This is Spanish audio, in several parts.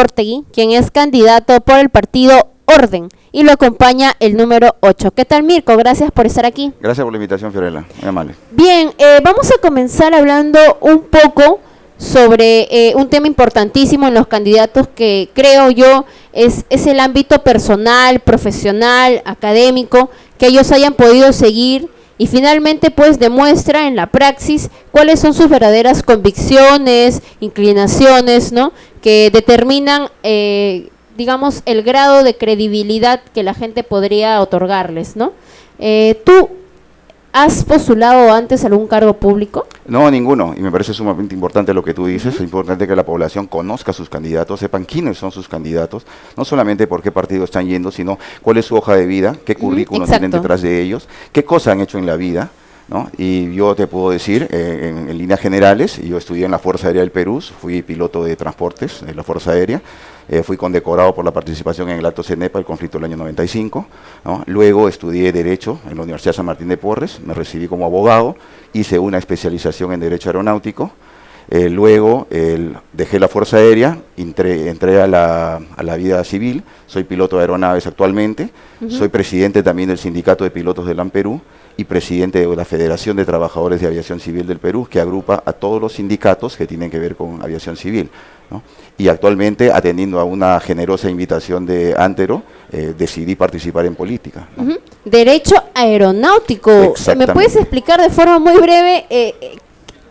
Ortegui, quien es candidato por el partido Orden, y lo acompaña el número 8. ¿Qué tal, Mirko? Gracias por estar aquí. Gracias por la invitación, Fiorella, muy amable. Bien, vamos a comenzar hablando un poco sobre un tema importantísimo en los candidatos que creo yo es el ámbito personal, profesional, académico, que ellos hayan podido seguir y finalmente pues demuestra en la praxis cuáles son sus verdaderas convicciones, inclinaciones, ¿no? Que determinan, digamos, el grado de credibilidad que la gente podría otorgarles, ¿no? ¿Tú has postulado antes algún cargo público? No, ninguno, y me parece sumamente importante lo que tú dices. Es importante que la población conozca a sus candidatos, sepan quiénes son sus candidatos, no solamente por qué partido están yendo, sino cuál es su hoja de vida, qué currículum tienen detrás de ellos, qué cosas han hecho en la vida, ¿no? Y yo te puedo decir, en líneas generales, yo estudié en la Fuerza Aérea del Perú, fui piloto de transportes de la Fuerza Aérea, fui condecorado por la participación en el Alto Cenepa, el conflicto del año 95, ¿no? Luego estudié Derecho en la Universidad San Martín de Porres, me recibí como abogado, hice una especialización en Derecho Aeronáutico, luego dejé la Fuerza Aérea, entré a la vida civil, soy piloto de aeronaves actualmente, soy presidente también del Sindicato de Pilotos del LAN Perú y presidente de la Federación de Trabajadores de Aviación Civil del Perú, que agrupa a todos los sindicatos que tienen que ver con aviación civil, ¿no? Y actualmente, atendiendo a una generosa invitación de Antero, decidí participar en política, ¿no? Derecho aeronáutico. ¿Me puedes explicar de forma muy breve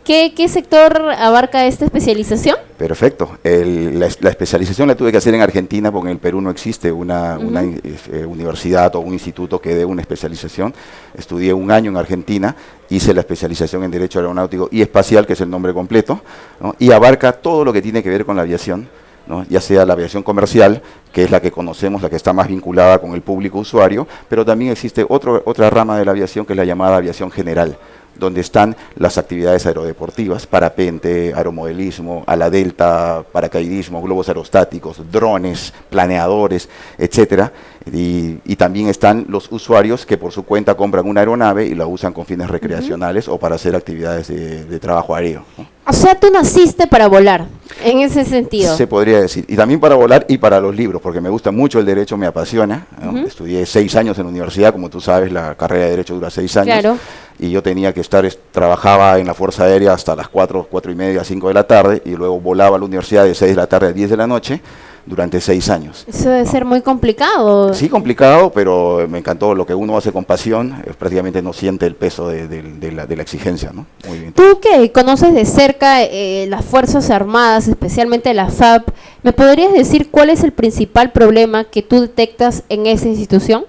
¿qué sector abarca esta especialización? Perfecto. La especialización la tuve que hacer en Argentina, porque en el Perú no existe una universidad o un instituto que dé una especialización. Estudié un año en Argentina, hice la especialización en Derecho Aeronáutico y Espacial, que es el nombre completo, ¿no? Y abarca todo lo que tiene que ver con la aviación, ¿no? Ya sea la aviación comercial, que es la que conocemos, la que está más vinculada con el público usuario, pero también existe otra rama de la aviación, que es la llamada aviación general, donde están las actividades aerodeportivas, parapente, aeromodelismo, ala delta, paracaidismo, globos aerostáticos, drones, planeadores, etcétera. Y también están los usuarios que por su cuenta compran una aeronave y la usan con fines recreacionales o para hacer actividades de trabajo aéreo, ¿no? O sea, tú naciste para volar, en ese sentido. Se podría decir. Y también para volar y para los libros, porque me gusta mucho el derecho, me apasiona, ¿no? Estudié 6 años en la universidad, como tú sabes, la carrera de derecho dura 6 años. Claro. Y yo tenía que trabajaba en la Fuerza Aérea hasta las 4:30, 5 de la tarde, y luego volaba a la universidad de 6 de la tarde a 10 de la noche, durante 6 años. Eso debe ser muy complicado. Sí, complicado, pero me encantó. Lo que uno hace con pasión, prácticamente no siente el peso de la exigencia, ¿no? Muy bien. Tú que conoces de cerca las Fuerzas Armadas, especialmente la FAP, ¿me podrías decir cuál es el principal problema que tú detectas en esa institución?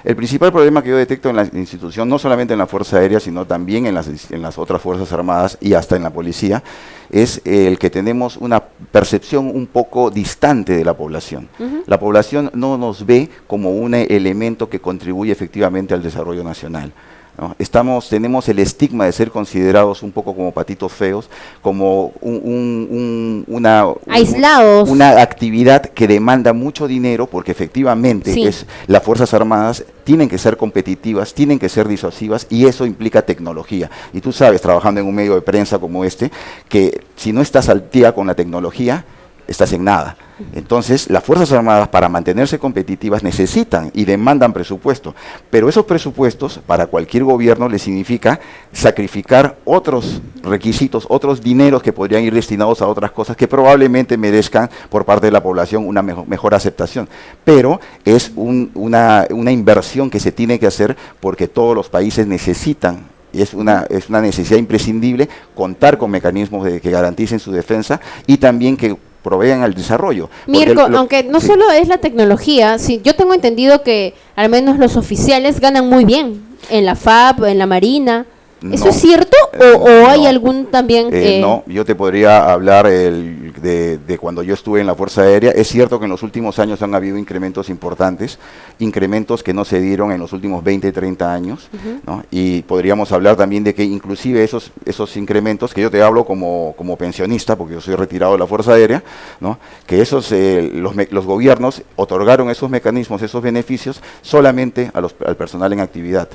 El principal problema que yo detecto en la institución, no solamente en la Fuerza Aérea, sino también en las otras Fuerzas Armadas y hasta en la policía, es el que tenemos una percepción un poco distante de la población. La población no nos ve como un elemento que contribuye efectivamente al desarrollo nacional, ¿no? Tenemos el estigma de ser considerados un poco como patitos feos, como aislados. Una actividad que demanda mucho dinero, porque efectivamente sí, las Fuerzas Armadas tienen que ser competitivas, tienen que ser disuasivas, y eso implica tecnología. Y tú sabes, trabajando en un medio de prensa como este, que si no estás al día con la tecnología, estás en nada. Entonces, las Fuerzas Armadas, para mantenerse competitivas, necesitan y demandan presupuesto, pero esos presupuestos para cualquier gobierno les significa sacrificar otros requisitos, otros dineros que podrían ir destinados a otras cosas que probablemente merezcan por parte de la población una mejor aceptación, pero es una inversión que se tiene que hacer porque todos los países necesitan. Y es una necesidad imprescindible contar con mecanismos que garanticen su defensa y también que provean al desarrollo. Mirko, aunque no solo es la tecnología, sí, yo tengo entendido que al menos los oficiales ganan muy bien en la FAP, en la Marina. ¿Eso es cierto o hay algún también...? No, yo te podría hablar de cuando yo estuve en la Fuerza Aérea. Es cierto que en los últimos años han habido incrementos importantes, incrementos que no se dieron en los últimos 20, 30 años, ¿no? Y podríamos hablar también de que inclusive esos incrementos, que yo te hablo como pensionista, porque yo soy retirado de la Fuerza Aérea, ¿no? Que los gobiernos otorgaron esos mecanismos, esos beneficios, solamente al personal en actividad.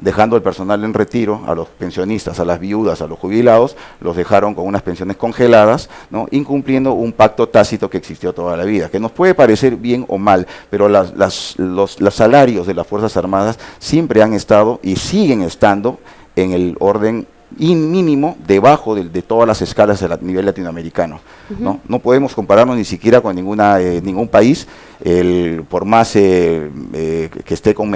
dejando al personal en retiro, a los pensionistas, a las viudas, a los jubilados, los dejaron con unas pensiones congeladas, ¿no? Incumpliendo un pacto tácito que existió toda la vida, que nos puede parecer bien o mal, pero los salarios de las Fuerzas Armadas siempre han estado y siguen estando en el orden mínimo debajo de todas las escalas a nivel latinoamericano. ¿No? No podemos compararnos ni siquiera con ningún país, por más que esté con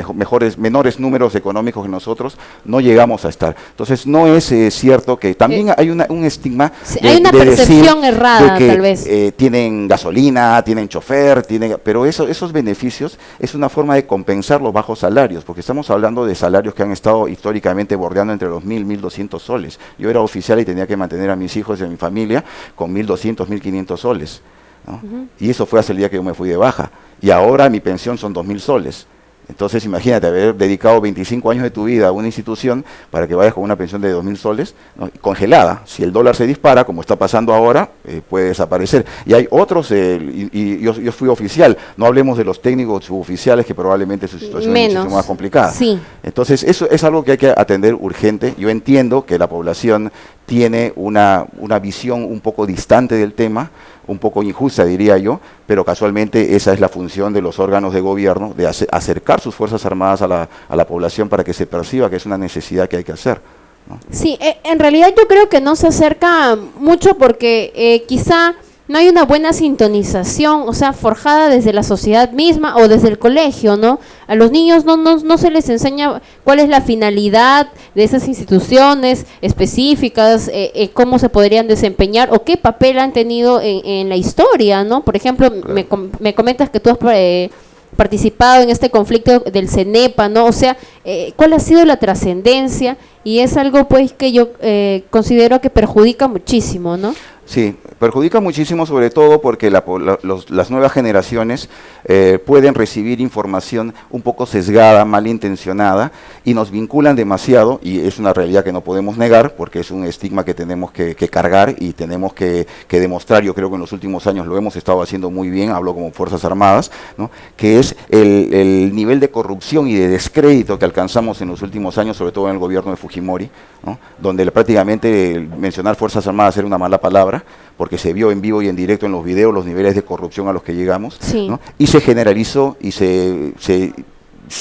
menores números económicos que nosotros, no llegamos a estar. Entonces no es cierto que también hay un estigma, sí, hay una percepción errada, de que, tal vez. Tienen gasolina, tienen chofer, pero esos beneficios es una forma de compensar los bajos salarios, porque estamos hablando de salarios que han estado históricamente bordeando entre los 1.000, 1.200 soles. Yo era oficial y tenía que mantener a mis hijos y a mi familia con 1.200, 1.500 soles, ¿no? Y eso fue hace el día que yo me fui de baja. Y ahora mi pensión son 2.000 soles. Entonces imagínate haber dedicado 25 años de tu vida a una institución para que vayas con una pensión de 2.000 soles, ¿no? Congelada. Si el dólar se dispara, como está pasando ahora, puede desaparecer. Y hay otros, yo fui oficial, no hablemos de los técnicos suboficiales que probablemente su situación es mucho más complicada. Sí. Entonces eso es algo que hay que atender urgente. Yo entiendo que la población tiene una visión un poco distante del tema, un poco injusta diría yo, pero casualmente esa es la función de los órganos de gobierno, de acercar sus Fuerzas Armadas a la población para que se perciba que es una necesidad que hay que hacer, ¿no? Sí, en realidad yo creo que no se acerca mucho porque quizá no hay una buena sintonización, o sea, forjada desde la sociedad misma o desde el colegio, ¿no? A los niños no se les enseña cuál es la finalidad de esas instituciones específicas, cómo se podrían desempeñar o qué papel han tenido en la historia, ¿no? Por ejemplo, claro. me comentas que tú has participado en este conflicto del CENEPA, ¿no? O sea, ¿cuál ha sido la trascendencia? Y es algo, pues, que yo considero que perjudica muchísimo, ¿no? Sí, perjudica muchísimo, sobre todo porque las nuevas generaciones pueden recibir información un poco sesgada, malintencionada, y nos vinculan demasiado, y es una realidad que no podemos negar, porque es un estigma que tenemos que cargar y tenemos que demostrar. Yo creo que en los últimos años lo hemos estado haciendo muy bien, hablo como Fuerzas Armadas, ¿no? Que es el nivel de corrupción y de descrédito que alcanzamos en los últimos años, sobre todo en el gobierno de Fujimori, ¿no? Donde prácticamente mencionar Fuerzas Armadas era una mala palabra, porque se vio en vivo y en directo en los videos los niveles de corrupción a los que llegamos, sí, ¿no? Y se generalizó y se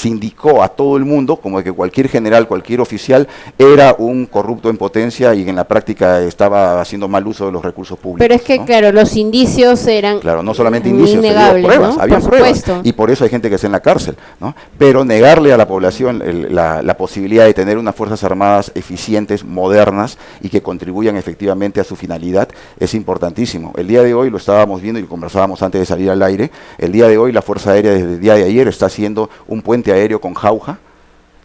indicó a todo el mundo como que cualquier general, cualquier oficial era un corrupto en potencia y en la práctica estaba haciendo mal uso de los recursos públicos. Pero es que, ¿no? Claro, los indicios eran claro, no solamente indicios, pruebas, ¿no? Había pruebas, y por eso hay gente que está en la cárcel, ¿no? Pero negarle a la población la posibilidad de tener unas Fuerzas Armadas eficientes, modernas y que contribuyan efectivamente a su finalidad es importantísimo. El día de hoy lo estábamos viendo y conversábamos antes de salir al aire. El día de hoy la Fuerza Aérea desde el día de ayer está haciendo un puente aéreo con jauja,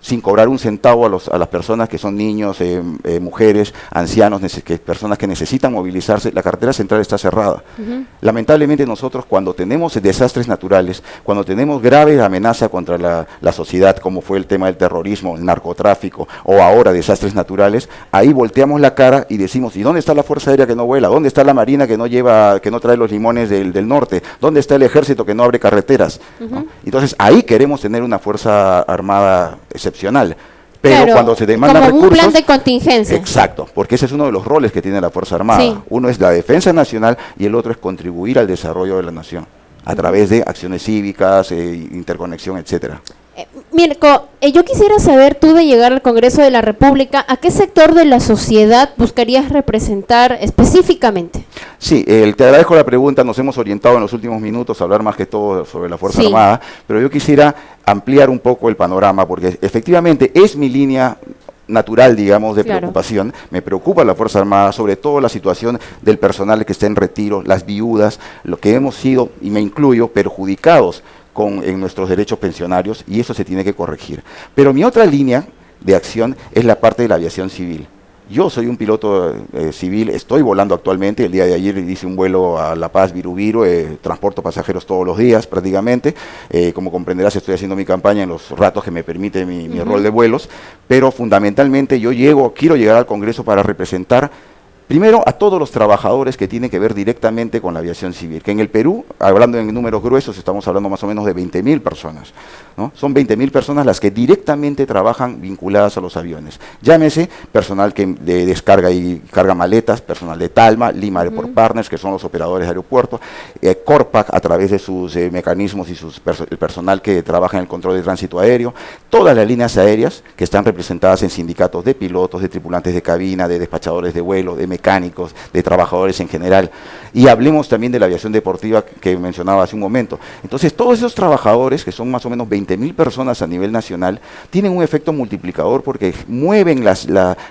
sin cobrar un centavo a las personas que son niños, mujeres, ancianos, personas que necesitan movilizarse. La carretera central está cerrada. Lamentablemente nosotros, cuando tenemos desastres naturales, cuando tenemos grave amenaza contra la sociedad, como fue el tema del terrorismo, el narcotráfico, o ahora desastres naturales, ahí volteamos la cara y decimos, ¿y dónde está la Fuerza Aérea que no vuela? ¿Dónde está la Marina que no trae los limones del norte? ¿Dónde está el Ejército que no abre carreteras? ¿No? Entonces ahí queremos tener una Fuerza Armada excepcional, pero claro, cuando se demanda como recursos, un plan de contingencia. Exacto, porque ese es uno de los roles que tiene la Fuerza Armada. Sí. Uno es la defensa nacional y el otro es contribuir al desarrollo de la nación a través de acciones cívicas, interconexión, etcétera. Mirko, yo quisiera saber, tú de llegar al Congreso de la República, ¿a qué sector de la sociedad buscarías representar específicamente? Sí, te agradezco la pregunta, nos hemos orientado en los últimos minutos a hablar más que todo sobre la Fuerza Armada, pero yo quisiera ampliar un poco el panorama, porque efectivamente es mi línea natural, digamos, de preocupación. Me preocupa la Fuerza Armada, sobre todo la situación del personal que está en retiro, las viudas, lo que hemos sido, y me incluyo, perjudicados en nuestros derechos pensionarios, y eso se tiene que corregir. Pero mi otra línea de acción es la parte de la aviación civil. Yo soy un piloto civil, estoy volando actualmente. El día de ayer hice un vuelo a La Paz, Viru, transporto pasajeros todos los días prácticamente. Como comprenderás, estoy haciendo mi campaña en los ratos que me permite mi rol de vuelos, pero fundamentalmente yo quiero llegar al Congreso para representar Primero, a todos los trabajadores que tienen que ver directamente con la aviación civil, que en el Perú, hablando en números gruesos, estamos hablando más o menos de 20.000 personas, ¿no? Son 20.000 personas las que directamente trabajan vinculadas a los aviones. Llámese personal que de descarga y carga maletas, personal de Talma, Lima Airport Partners, que son los operadores de aeropuertos, Corpac a través de sus mecanismos y el personal que trabaja en el control de tránsito aéreo, todas las líneas aéreas que están representadas en sindicatos de pilotos, de tripulantes de cabina, de despachadores de vuelo, de mecánicos, de trabajadores en general. Y hablemos también de la aviación deportiva que mencionaba hace un momento. Entonces, todos esos trabajadores, que son más o menos 20.000 personas a nivel nacional, tienen un efecto multiplicador porque mueven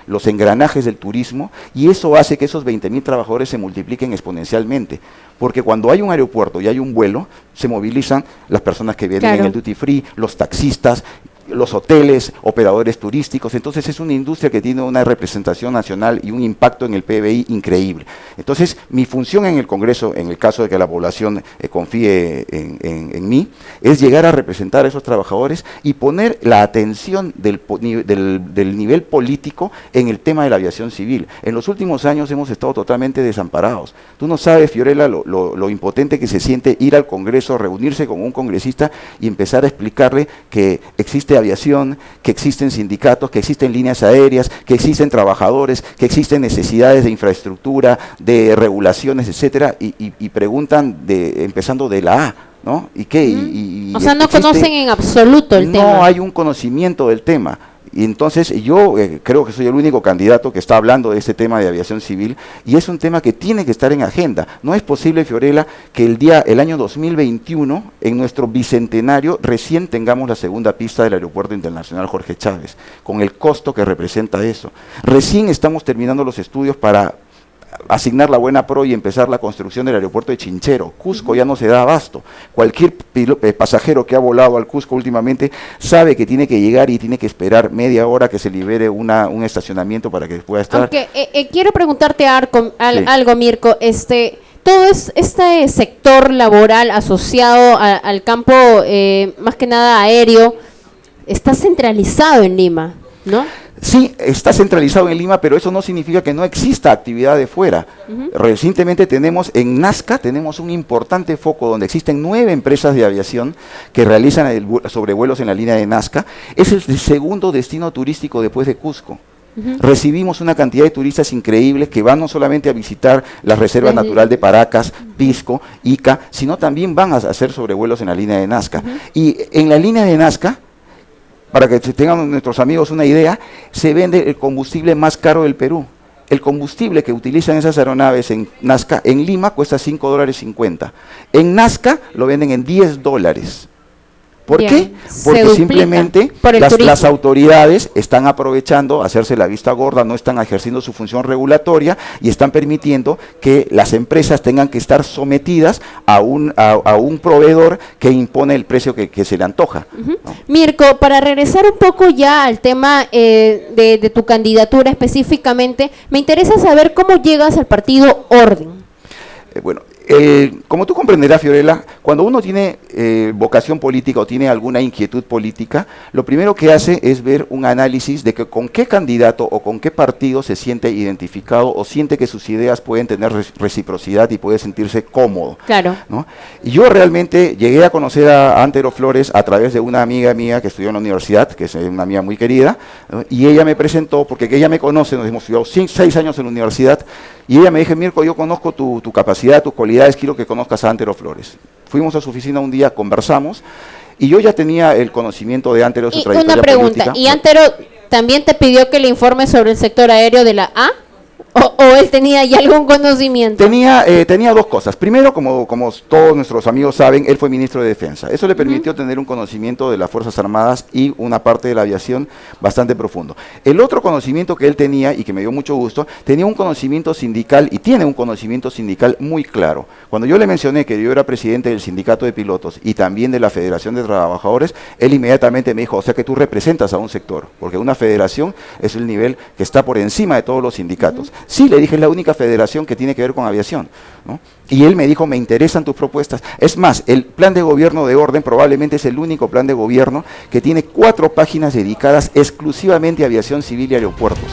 los engranajes del turismo, y eso hace que esos 20.000 trabajadores se multipliquen exponencialmente. Porque cuando hay un aeropuerto y hay un vuelo, se movilizan las personas que vienen en el duty free, los taxistas, los hoteles, operadores turísticos. Entonces es una industria que tiene una representación nacional y un impacto en el PBI increíble. Entonces mi función en el Congreso, en el caso de que la población confíe en mí, es llegar a representar a esos trabajadores y poner la atención del nivel político en el tema de la aviación civil. En los últimos años hemos estado totalmente desamparados. Tú no sabes, Fiorella, lo impotente que se siente ir al Congreso, reunirse con un congresista y empezar a explicarle que existe aviación, que existen sindicatos, que existen líneas aéreas, que existen trabajadores, que existen necesidades de infraestructura, de regulaciones, etcétera, y preguntan empezando de la A, ¿no? ¿Y qué? O sea, no conocen en absoluto el tema. No hay un conocimiento del tema. Y entonces yo creo que soy el único candidato que está hablando de este tema de aviación civil, y es un tema que tiene que estar en agenda. No es posible, Fiorella, que el año 2021, en nuestro bicentenario, recién tengamos la segunda pista del Aeropuerto Internacional Jorge Chávez, con el costo que representa eso. Recién estamos terminando los estudios para asignar la buena pro y empezar la construcción del aeropuerto de Chinchero. Cusco ya no se da abasto. Cualquier pasajero que ha volado al Cusco últimamente sabe que tiene que llegar y tiene que esperar media hora que se libere un estacionamiento para que pueda estar. Aunque quiero preguntarte algo, Mirko. Todo este sector laboral asociado al campo, más que nada aéreo, está centralizado en Lima, ¿no? Sí, está centralizado en Lima, pero eso no significa que no exista actividad de fuera. Recientemente tenemos en Nazca, tenemos un importante foco donde existen 9 empresas de aviación que realizan sobrevuelos en la línea de Nazca. Es el segundo destino turístico después de Cusco. Recibimos una cantidad de turistas increíbles que van no solamente a visitar la Reserva Natural de Paracas, Pisco, Ica, sino también van a hacer sobrevuelos en la línea de Nazca. Y en la línea de Nazca, para que tengan nuestros amigos una idea, se vende el combustible más caro del Perú. El combustible que utilizan esas aeronaves en Nazca, en Lima, cuesta $5.50. En Nazca lo venden en $10. ¿Por qué? Porque simplemente las autoridades están aprovechando hacerse la vista gorda, no están ejerciendo su función regulatoria y están permitiendo que las empresas tengan que estar sometidas a un proveedor que impone el precio que se le antoja. ¿No? Mirko, para regresar un poco ya al tema de tu candidatura específicamente, me interesa saber cómo llegas al partido Orden. Bueno, como tú comprenderás, Fiorella, cuando uno tiene vocación política o tiene alguna inquietud política, lo primero que hace es ver un análisis de que con qué candidato o con qué partido se siente identificado o siente que sus ideas pueden tener reciprocidad y puede sentirse cómodo. Claro. ¿No? Y yo realmente llegué a conocer a Antero Flores a través de una amiga mía que estudió en la universidad, que es una amiga muy querida, ¿no? Y ella me presentó, porque ella me conoce, nos hemos estudiado 6 años en la universidad, y ella me dijo: Mirko, yo conozco tu capacidad, tus cualidades, quiero que conozcas a Antero Flores. Fuimos a su oficina un día, conversamos, y yo ya tenía el conocimiento de Antero, su trayectoria una pregunta, política. ¿Y Antero también te pidió que le informes sobre el sector aéreo de la A? ¿O él tenía ya algún conocimiento? Tenía 2 cosas. Primero, como todos nuestros amigos saben, él fue ministro de Defensa. Eso le permitió tener un conocimiento de las Fuerzas Armadas y una parte de la aviación bastante profundo. El otro conocimiento que él tenía, y que me dio mucho gusto, tenía un conocimiento sindical, y tiene un conocimiento sindical muy claro. Cuando yo le mencioné que yo era presidente del sindicato de pilotos y también de la Federación de Trabajadores, él inmediatamente me dijo: o sea que tú representas a un sector, porque una federación es el nivel que está por encima de todos los sindicatos. Sí, le dije, es la única federación que tiene que ver con aviación, ¿no? Y él me dijo: me interesan tus propuestas. Es más, el plan de gobierno de Orden probablemente es el único plan de gobierno que tiene 4 páginas dedicadas exclusivamente a aviación civil y aeropuertos.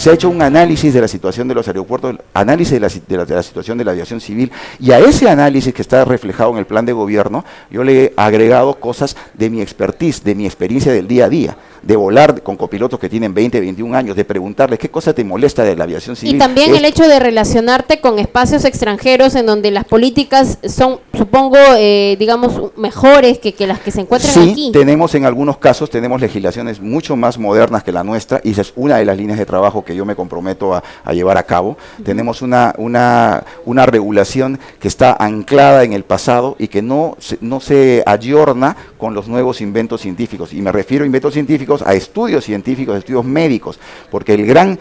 se ha hecho un análisis de la situación de los aeropuertos, análisis de la situación de la aviación civil, y a ese análisis que está reflejado en el plan de gobierno, yo le he agregado cosas de mi expertise, de mi experiencia del día a día, de volar con copilotos que tienen 20, 21 años, de preguntarles qué cosa te molesta de la aviación civil. Y también el hecho de relacionarte con espacios extranjeros en donde las políticas son, supongo, digamos, mejores que las que se encuentran aquí. Sí, tenemos en algunos casos, tenemos legislaciones mucho más modernas que la nuestra, y esa es una de las líneas de trabajo que yo me comprometo a llevar a cabo. Tenemos una regulación que está anclada en el pasado y que no se ayorna con los nuevos inventos científicos. Y me refiero a inventos científicos, a estudios científicos, estudios médicos, porque el gran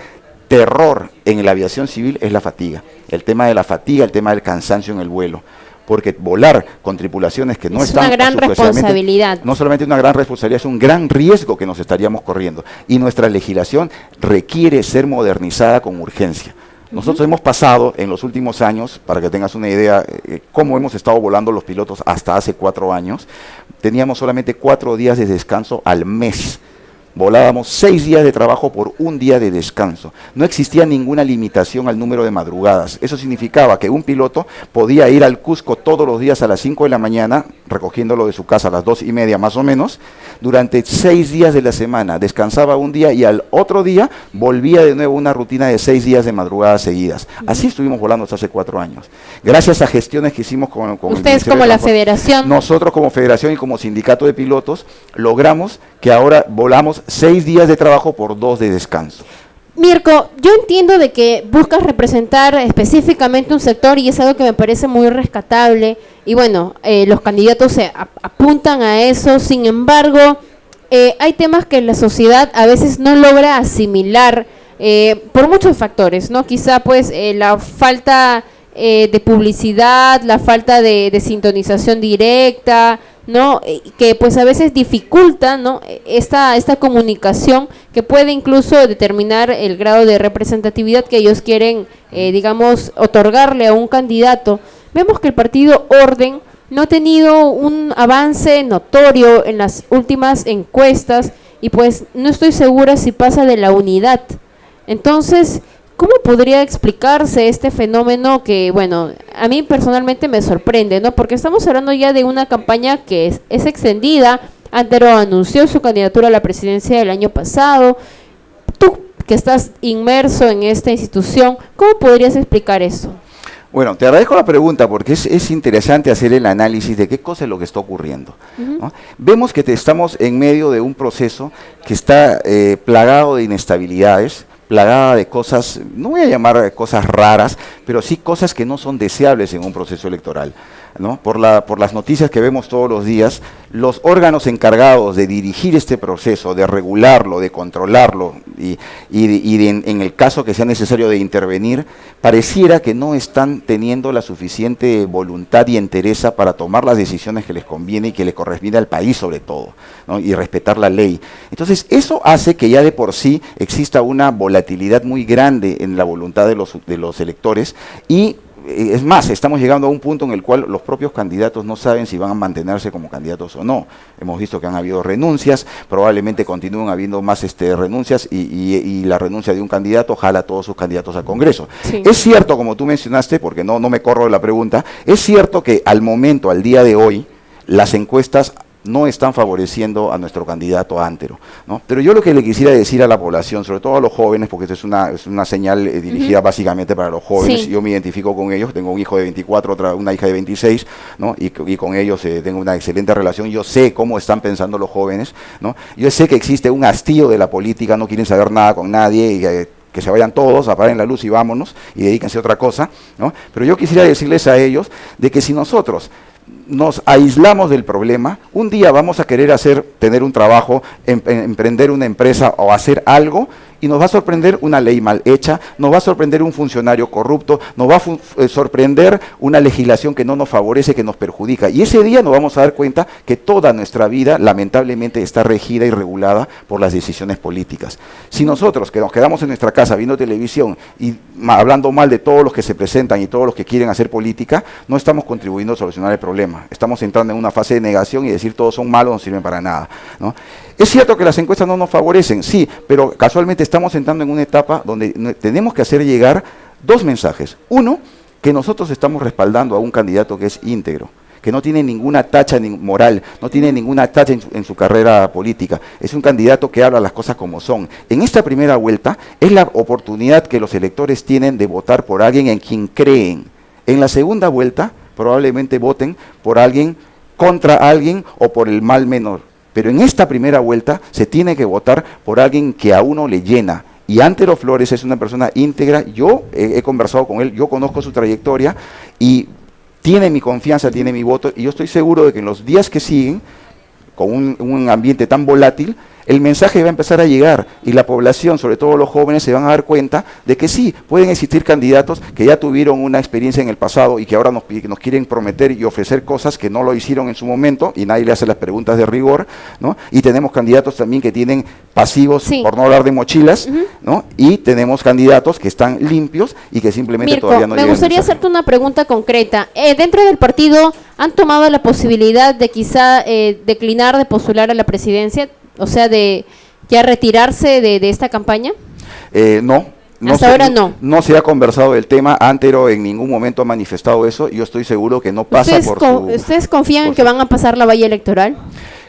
terror en la aviación civil es la fatiga. El tema de la fatiga, el tema del cansancio en el vuelo. Porque volar con tripulaciones que no están... Es una gran responsabilidad. No solamente una gran responsabilidad, es un gran riesgo que nos estaríamos corriendo. Y nuestra legislación requiere ser modernizada con urgencia. Nosotros hemos pasado en los últimos años, para que tengas una idea, cómo hemos estado volando los pilotos hasta hace 4 años, teníamos solamente 4 días de descanso al mes. Volábamos 6 días de trabajo por 1 día de descanso. No existía ninguna limitación al número de madrugadas. Eso significaba que un piloto podía ir al Cusco todos los días a las 5 de la mañana, recogiéndolo de su casa a las 2:30 más o menos, durante 6 días de la semana. Descansaba 1 día y al otro día volvía de nuevo una rutina de 6 días de madrugadas seguidas. Así estuvimos volando hasta hace 4 años. Gracias a gestiones que hicimos con ustedes como la federación. Nosotros como federación y como sindicato de pilotos logramos que ahora volamos 6 días de trabajo por 2 de descanso. Mirko, yo entiendo de que buscas representar específicamente un sector y es algo que me parece muy rescatable y bueno, los candidatos se apuntan a eso. Sin embargo, hay temas que la sociedad a veces no logra asimilar por muchos factores, ¿no? Quizá pues la falta de publicidad, la falta de sintonización directa, ¿no? Que pues a veces dificulta, ¿no? esta comunicación que puede incluso determinar el grado de representatividad que ellos quieren, digamos, otorgarle a un candidato. Vemos que el partido Orden no ha tenido un avance notorio en las últimas encuestas y pues no estoy segura si pasa de la unidad. Entonces, ¿cómo podría explicarse este fenómeno que, bueno, a mí personalmente me sorprende, ¿no? Porque estamos hablando ya de una campaña que es extendida. Antero anunció su candidatura a la presidencia del año pasado. Tú, que estás inmerso en esta institución, ¿cómo podrías explicar eso? Bueno, te agradezco la pregunta porque es interesante hacer el análisis de qué cosa es lo que está ocurriendo, ¿no? Vemos que estamos en medio de un proceso que está plagado de inestabilidades, plagada de cosas, no voy a llamar cosas raras, pero sí cosas que no son deseables en un proceso electoral, ¿no? Por las noticias que vemos todos los días, los órganos encargados de dirigir este proceso, de regularlo, de controlarlo y en el caso que sea necesario de intervenir, pareciera que no están teniendo la suficiente voluntad y entereza para tomar las decisiones que les conviene y que le corresponde al país sobre todo, ¿no? Y respetar la ley. Entonces eso hace que ya de por sí exista una volatilidad muy grande en la voluntad de los electores y es más, estamos llegando a un punto en el cual los propios candidatos no saben si van a mantenerse como candidatos o no. Hemos visto que han habido renuncias, probablemente continúen habiendo más renuncias y la renuncia de un candidato jala a todos sus candidatos al Congreso. Sí. Es cierto, como tú mencionaste, porque no me corro de la pregunta, es cierto que al momento, al día de hoy, las encuestas no están favoreciendo a nuestro candidato Antero, ¿no? Pero yo lo que le quisiera decir a la población, sobre todo a los jóvenes, porque esta es una señal dirigida básicamente para los jóvenes, sí. Yo me identifico con ellos, tengo un hijo de 24, una hija de 26, ¿no? Y con ellos tengo una excelente relación, yo sé cómo están pensando los jóvenes, ¿no? Yo sé que existe un hastío de la política, no quieren saber nada con nadie, y que se vayan todos, apaguen la luz y vámonos, y dedíquense a otra cosa, ¿no? Pero yo quisiera decirles a ellos de que si nosotros nos aislamos del problema, un día vamos a querer tener un trabajo, emprender una empresa o hacer algo y nos va a sorprender una ley mal hecha, nos va a sorprender un funcionario corrupto, nos va a sorprender una legislación que no nos favorece, que nos perjudica. Y ese día nos vamos a dar cuenta que toda nuestra vida lamentablemente está regida y regulada por las decisiones políticas. Si nosotros que nos quedamos en nuestra casa viendo televisión y hablando mal de todos los que se presentan y todos los que quieren hacer política, no estamos contribuyendo a solucionar el problema. problema. Estamos entrando en una fase de negación y decir todos son malos no sirven para nada, ¿no? Es cierto que las encuestas no nos favorecen, sí, pero casualmente estamos entrando en una etapa donde tenemos que hacer llegar dos mensajes. Uno, que nosotros estamos respaldando a un candidato que es íntegro, que no tiene ninguna tacha moral, no tiene ninguna tacha en su carrera política. Es un candidato que habla las cosas como son. En esta primera vuelta es la oportunidad que los electores tienen de votar por alguien en quien creen. En la segunda vuelta probablemente voten por alguien, contra alguien o por el mal menor. Pero en esta primera vuelta se tiene que votar por alguien que a uno le llena. Y Antero Flores es una persona íntegra, yo he conversado con él, yo conozco su trayectoria y tiene mi confianza, tiene mi voto, y yo estoy seguro de que en los días que siguen, con un ambiente tan volátil, el mensaje va a empezar a llegar y la población, sobre todo los jóvenes, se van a dar cuenta de que sí, pueden existir candidatos que ya tuvieron una experiencia en el pasado y que ahora nos quieren prometer y ofrecer cosas que no lo hicieron en su momento y nadie le hace las preguntas de rigor, ¿no? Y tenemos candidatos también que tienen pasivos, por no hablar de mochilas, ¿no? Y tenemos candidatos que están limpios y que simplemente Mirko, todavía no llegan. Me gustaría hacerte una pregunta concreta. Dentro del partido, ¿han tomado la posibilidad de quizá declinar de postular a la presidencia? O sea, de ya retirarse de esta campaña. No. Hasta ahora no. No se ha conversado del tema. Antero en ningún momento ha manifestado eso. Yo estoy seguro que no pasa ¿Ustedes confían en que van a pasar la valla electoral?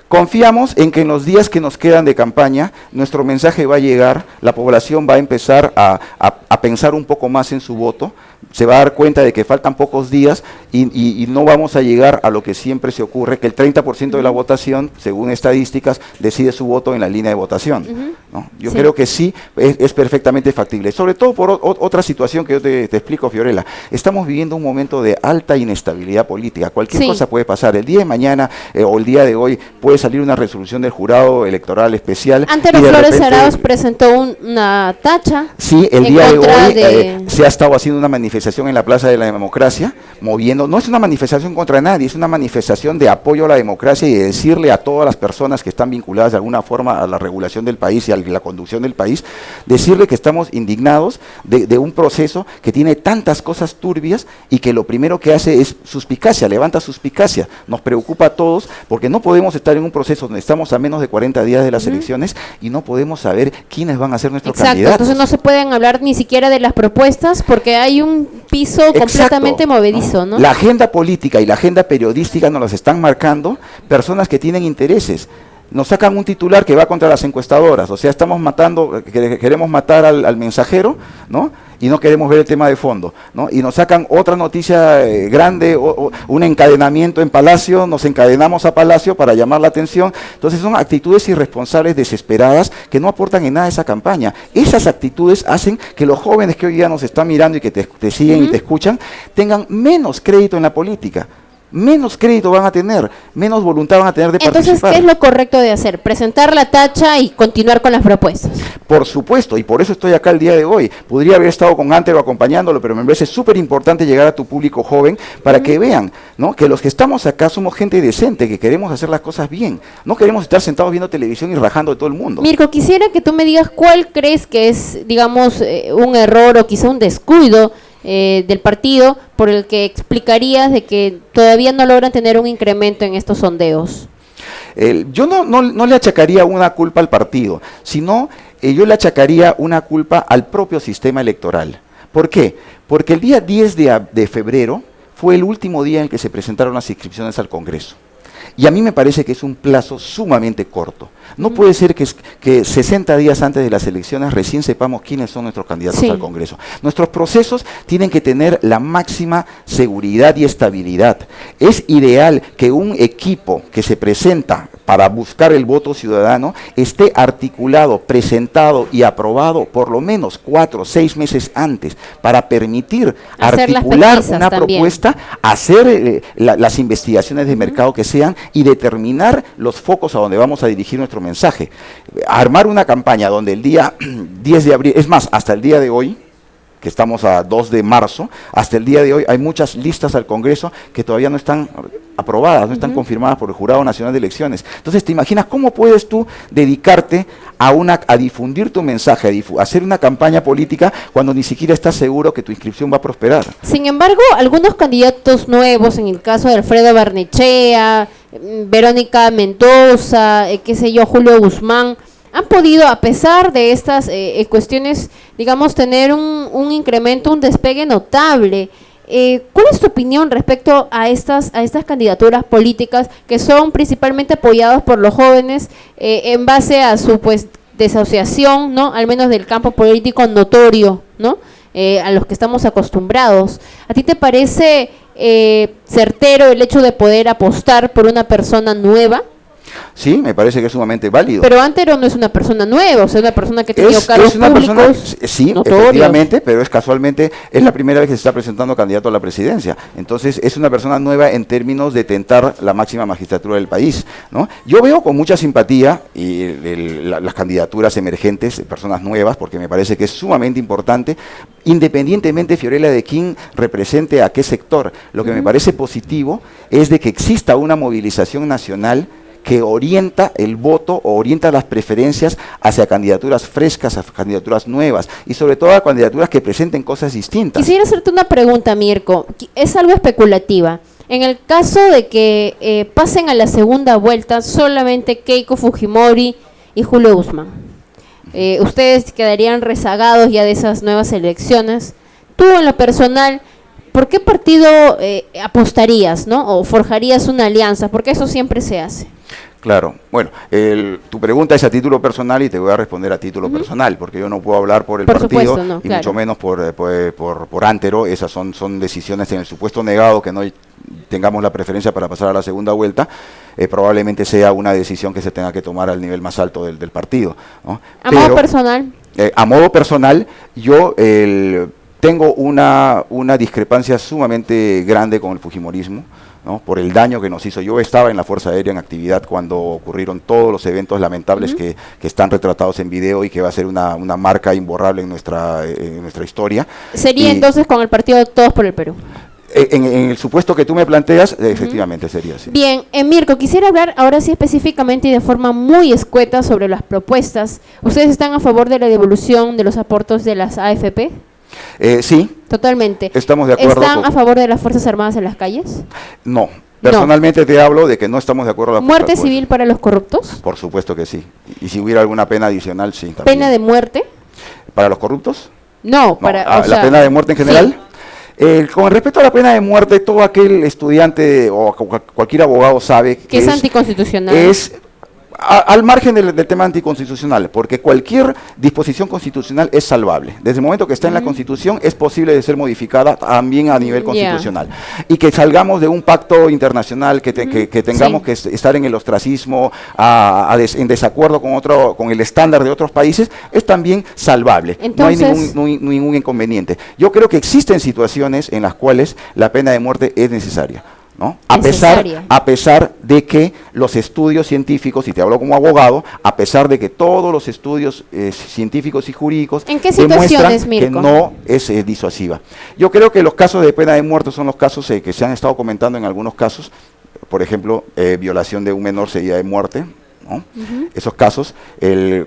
Confiamos en que en los días que nos quedan de campaña, nuestro mensaje va a llegar, la población va a empezar a pensar un poco más en su voto, se va a dar cuenta de que faltan pocos días y no vamos a llegar a lo que siempre se ocurre, que el 30% de la votación, según estadísticas, decide su voto en la línea de votación, ¿no? Yo creo que sí, es perfectamente factible, sobre todo por otra situación que yo te explico, Fiorella. Estamos viviendo un momento de alta inestabilidad política, cualquier cosa puede pasar, el día de mañana o el día de hoy puede salir una resolución del jurado electoral especial. Antero Flores Arauz presentó una tacha. Sí, el día de hoy se ha estado haciendo una manifestación en la Plaza de la Democracia, moviendo, no es una manifestación contra nadie, es una manifestación de apoyo a la democracia y de decirle a todas las personas que están vinculadas de alguna forma a la regulación del país y a la conducción del país, decirle que estamos indignados de un proceso que tiene tantas cosas turbias y que lo primero que hace es suspicacia, levanta suspicacia. Nos preocupa a todos porque no podemos estar en un proceso donde estamos a menos de 40 días de las elecciones y no podemos saber quiénes van a ser nuestros candidatos. Entonces no se pueden hablar ni siquiera de las propuestas porque hay un piso completamente movedizo, ¿no? La agenda política y la agenda periodística nos las están marcando personas que tienen intereses. Nos sacan un titular que va contra las encuestadoras, o sea, estamos matando, queremos matar al mensajero, ¿no? Y no queremos ver el tema de fondo, ¿no? Y nos sacan otra noticia grande, un encadenamiento en Palacio, nos encadenamos a Palacio para llamar la atención. Entonces son actitudes irresponsables, desesperadas, que no aportan en nada a esa campaña. Esas actitudes hacen que los jóvenes que hoy día nos están mirando y que te siguen y te escuchan, tengan menos crédito en la política. Menos crédito van a tener, menos voluntad van a tener de participar. Entonces, ¿qué es lo correcto de hacer? Presentar la tacha y continuar con las propuestas. Por supuesto, y por eso estoy acá el día de hoy. Podría haber estado con Antero acompañándolo, pero me parece súper importante llegar a tu público joven para que vean, ¿no?, que los que estamos acá somos gente decente, que queremos hacer las cosas bien. No queremos estar sentados viendo televisión y rajando de todo el mundo. Mirko, quisiera que tú me digas cuál crees que es, digamos, un error o quizá un descuido del partido por el que explicarías de que todavía no logran tener un incremento en estos sondeos. Yo no le achacaría una culpa al partido, sino yo le achacaría una culpa al propio sistema electoral. ¿Por qué? Porque el día 10 de febrero fue el último día en el que se presentaron las inscripciones al Congreso. Y a mí me parece que es un plazo sumamente corto. No puede ser que 60 días antes de las elecciones recién sepamos quiénes son nuestros candidatos al Congreso. Nuestros procesos tienen que tener la máxima seguridad y estabilidad. Es ideal que un equipo que se presenta para buscar el voto ciudadano esté articulado, presentado y aprobado por lo menos 4 o 6 meses antes para permitir articular una propuesta, hacer las investigaciones de mercado que sean y determinar los focos a donde vamos a dirigir nuestro mensaje. Armar una campaña donde el día 10 de abril, es más, hasta el día de hoy, que estamos a 2 de marzo, hasta el día de hoy hay muchas listas al Congreso que todavía no están aprobadas, no están confirmadas por el Jurado Nacional de Elecciones. Entonces, ¿te imaginas cómo puedes tú dedicarte a difundir tu mensaje, a hacer una campaña política cuando ni siquiera estás seguro que tu inscripción va a prosperar? Sin embargo, algunos candidatos nuevos, en el caso de Alfredo Barnechea, Verónica Mendoza, qué sé yo, Julio Guzmán, han podido, a pesar de estas cuestiones, digamos, tener un incremento, un despegue notable. ¿Cuál es tu opinión respecto a estas candidaturas políticas que son principalmente apoyadas por los jóvenes en base a su desasociación, ¿no? Al menos del campo político notorio, ¿no? A los que estamos acostumbrados? ¿A ti te parece certero el hecho de poder apostar por una persona nueva? Sí, me parece que es sumamente válido. Pero Antero no es una persona nueva, o sea, una persona que ha tenido cargos públicos. Sí, notorios. Efectivamente, pero es la primera vez que se está presentando candidato a la presidencia. Entonces, es una persona nueva en términos de tentar la máxima magistratura del país, ¿no? Yo veo con mucha simpatía las candidaturas emergentes de personas nuevas, porque me parece que es sumamente importante, independientemente, Fiorella, de quién represente a qué sector. Lo que me parece positivo es de que exista una movilización nacional que orienta el voto o orienta las preferencias hacia candidaturas frescas, a candidaturas nuevas y sobre todo a candidaturas que presenten cosas distintas. Quisiera hacerte una pregunta, Mirko, es algo especulativa. En el caso de que pasen a la segunda vuelta solamente Keiko Fujimori y Julio Guzmán, ustedes quedarían rezagados ya de esas nuevas elecciones. Tú, en lo personal, ¿por qué partido apostarías, ¿no? O forjarías una alianza? Porque eso siempre se hace. Claro, bueno, tu pregunta es a título personal y te voy a responder a título personal, porque yo no puedo hablar por el partido, supuesto, no, y claro. mucho menos por Antero. Esas son decisiones en el supuesto negado que no tengamos la preferencia para pasar a la segunda vuelta. Probablemente sea una decisión que se tenga que tomar al nivel más alto del partido, ¿no? Modo personal. A modo personal, yo tengo una discrepancia sumamente grande con el fujimorismo, ¿no? Por el daño que nos hizo. Yo estaba en la Fuerza Aérea en actividad cuando ocurrieron todos los eventos lamentables que están retratados en video y que va a ser una marca imborrable en nuestra historia. Sería entonces con el partido Todos por el Perú. En el supuesto que tú me planteas, efectivamente sería así. Bien, Mirko, quisiera hablar ahora sí específicamente y de forma muy escueta sobre las propuestas. ¿Ustedes están a favor de la devolución de los aportes de las AFP? Sí. Totalmente. Estamos de acuerdo. ¿Están a favor de las Fuerzas Armadas en las calles? No. Personalmente te hablo de que no estamos de acuerdo a la ¿Muerte civil para los corruptos? Por supuesto que sí. Y si hubiera alguna pena adicional, sí. También. ¿Pena de muerte? ¿Para los corruptos? No, para... ¿La pena de muerte en general? Sí. Con respecto a la pena de muerte, todo aquel estudiante o cualquier abogado sabe que es anticonstitucional. Es al margen del tema anticonstitucional, porque cualquier disposición constitucional es salvable. Desde el momento que está en la Constitución es posible de ser modificada también a nivel constitucional. Y que salgamos de un pacto internacional, que tengamos que estar en el ostracismo, en desacuerdo con el estándar de otros países, es también salvable. Entonces, no hay ningún inconveniente. Yo creo que existen situaciones en las cuales la pena de muerte es necesaria, ¿no? A pesar de que los estudios científicos, y te hablo como abogado, a pesar de que todos los estudios científicos y jurídicos demuestran que no es disuasiva. Yo creo que los casos de pena de muerte son los casos que se han estado comentando en algunos casos. Por ejemplo, violación de un menor seguida de muerte, ¿no? Esos casos,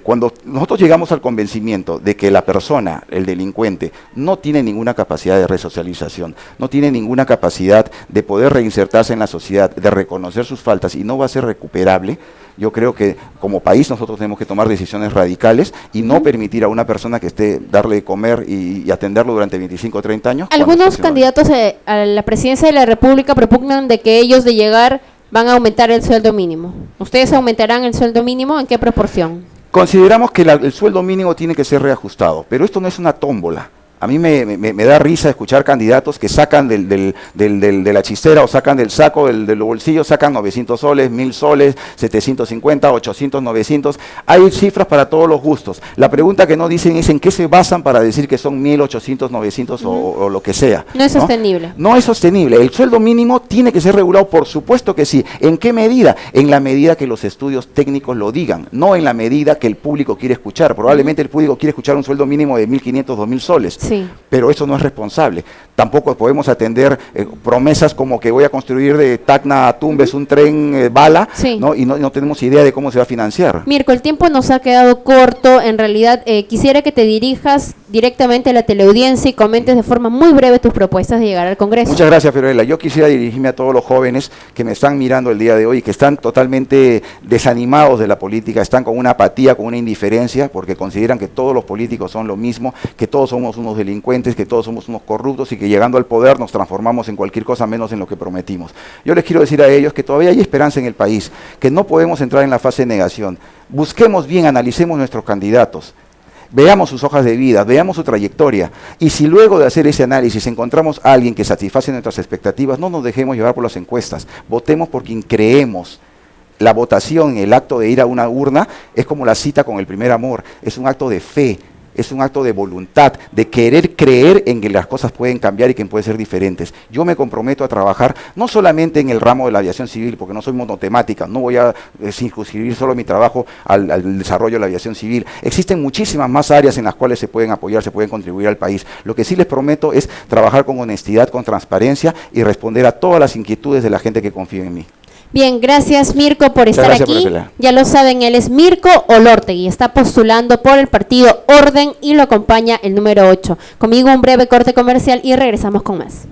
cuando nosotros llegamos al convencimiento de que la persona, el delincuente, no tiene ninguna capacidad de resocialización, no tiene ninguna capacidad de poder reinsertarse en la sociedad, de reconocer sus faltas y no va a ser recuperable, yo creo que como país nosotros tenemos que tomar decisiones radicales y no permitir a una persona que darle de comer y atenderlo durante 25 o 30 años. Algunos candidatos a la presidencia de la República propugnan de que ellos de llegar van a aumentar el sueldo mínimo. ¿Ustedes aumentarán el sueldo mínimo? ¿En qué proporción? Consideramos que el sueldo mínimo tiene que ser reajustado, pero esto no es una tómbola. A mí me da risa escuchar candidatos que sacan de la chistera o sacan del saco, del bolsillo, sacan 900 soles, 1000 soles, 750, 800, 900. Hay cifras para todos los gustos. La pregunta que no dicen es en qué se basan para decir que son 1000, 800, 900 o lo que sea. No es sostenible. No es sostenible. El sueldo mínimo tiene que ser regulado, por supuesto que sí. ¿En qué medida? En la medida que los estudios técnicos lo digan, no en la medida que el público quiere escuchar. Probablemente el público quiere escuchar un sueldo mínimo de 1500, 2000 soles. Sí. Sí. Pero eso no es responsable. Tampoco podemos atender promesas como que voy a construir de Tacna a Tumbes un tren bala, sí, ¿no? Y no tenemos idea de cómo se va a financiar. Mirko, el tiempo nos ha quedado corto. En realidad, quisiera que te dirijas directamente a la teleaudiencia y comentes de forma muy breve tus propuestas de llegar al Congreso. Muchas gracias, Fiorella. Yo quisiera dirigirme a todos los jóvenes que me están mirando el día de hoy, que están totalmente desanimados de la política, están con una apatía, con una indiferencia, porque consideran que todos los políticos son lo mismo, que todos somos unos delincuentes, que todos somos unos corruptos y que llegando al poder nos transformamos en cualquier cosa menos en lo que prometimos. Yo les quiero decir a ellos que todavía hay esperanza en el país, que no podemos entrar en la fase de negación. Busquemos bien, analicemos nuestros candidatos. Veamos sus hojas de vida, veamos su trayectoria, y si luego de hacer ese análisis encontramos a alguien que satisface nuestras expectativas, no nos dejemos llevar por las encuestas, votemos por quien creemos. La votación, el acto de ir a una urna, es como la cita con el primer amor, es un acto de fe, es un acto de voluntad, de querer creer en que las cosas pueden cambiar y que pueden ser diferentes. Yo me comprometo a trabajar no solamente en el ramo de la aviación civil, porque no soy monotemática, no voy a circunscribir solo mi trabajo al desarrollo de la aviación civil. Existen muchísimas más áreas en las cuales se pueden apoyar, se pueden contribuir al país. Lo que sí les prometo es trabajar con honestidad, con transparencia y responder a todas las inquietudes de la gente que confía en mí. Bien, gracias Mirko por estar aquí. Ya lo saben, él es Mirko Olortegui, está postulando por el partido Orden y lo acompaña el número 8. Conmigo un breve corte comercial y regresamos con más.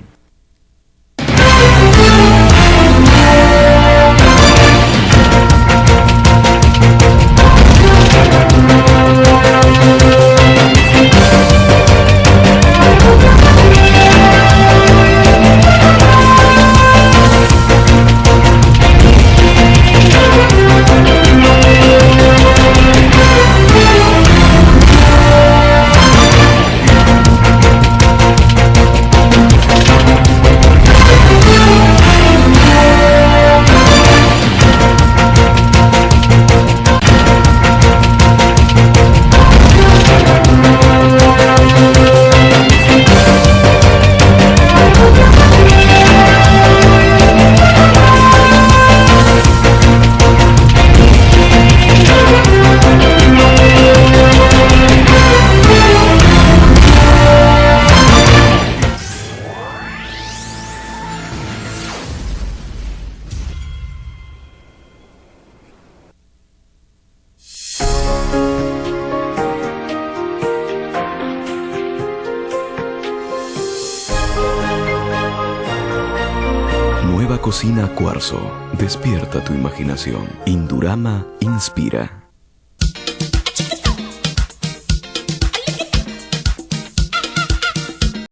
Nueva cocina Cuarzo. Despierta tu imaginación. Indurama inspira.